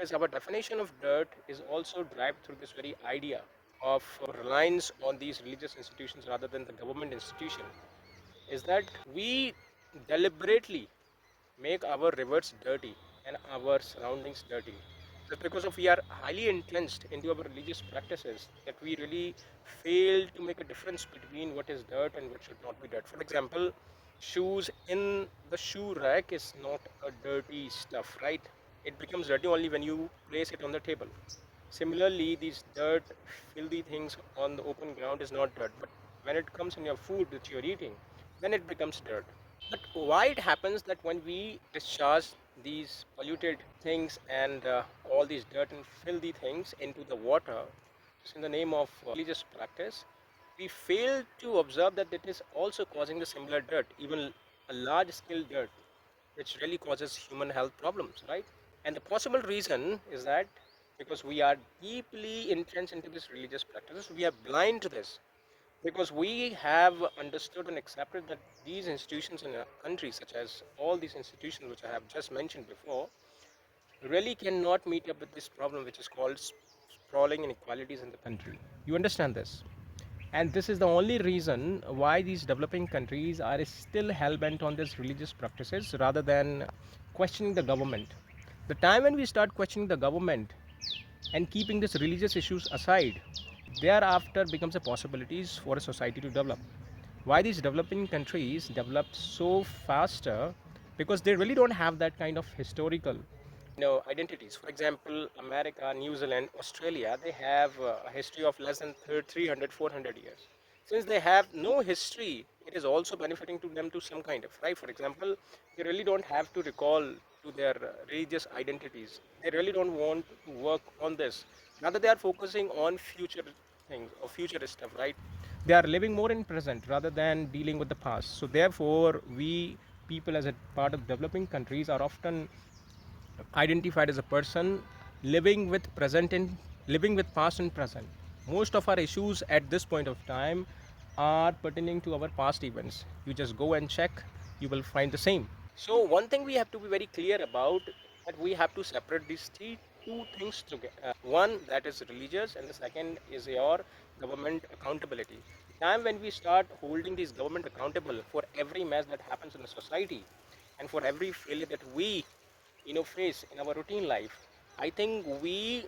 because our definition of dirt is also derived through this very idea of reliance on these religious institutions rather than the government institution, is that we deliberately make our rivers dirty and our surroundings dirty. Just because of we are highly entrenched into our religious practices that we really fail to make a difference between what is dirt and what should not be dirt. For example, shoes in the shoe rack is not a dirty stuff, right? It becomes dirty only when you place it on the table. Similarly, these dirt, filthy things on the open ground is not dirt, but when it comes in your food that you're eating, then it becomes dirt. But why it happens that when we discharge these polluted things and all these dirt and filthy things into the water, just in the name of religious practice, we fail to observe that it is also causing the similar dirt, even a large scale dirt, which really causes human health problems, right? And the possible reason is that because we are deeply entrenched into this religious practices, we are blind to this because we have understood and accepted that these institutions in a country, such as all these institutions which I have just mentioned before, really cannot meet up with this problem which is called sprawling inequalities in the country. You understand this? And this is the only reason why these developing countries are still hell bent on these religious practices rather than questioning the government. The time when we start questioning the government and keeping these religious issues aside, thereafter becomes a possibilities for a society to develop. Why these developing countries developed so faster? Because they really don't have that kind of historical identities. For example, America, New Zealand, Australia, they have a history of less than 300, 400 years. Since they have no history, it is also benefiting to them to some kind of, right? For example, they really don't have to recall to their religious identities. They really don't want to work on this. Rather, they are focusing on future things or future stuff, right? They are living more in present rather than dealing with the past. So therefore, we people as a part of developing countries are often identified as a person living with present and living with past and present. Most of our issues at this point of time are pertaining to our past events. You just go and check, you will find the same. So one thing we have to be very clear about, that we have to separate these two things together. One that is religious, and the second is your government accountability. The time when we start holding these government accountable for every mess that happens in the society, and for every failure that we face in our routine life, I think we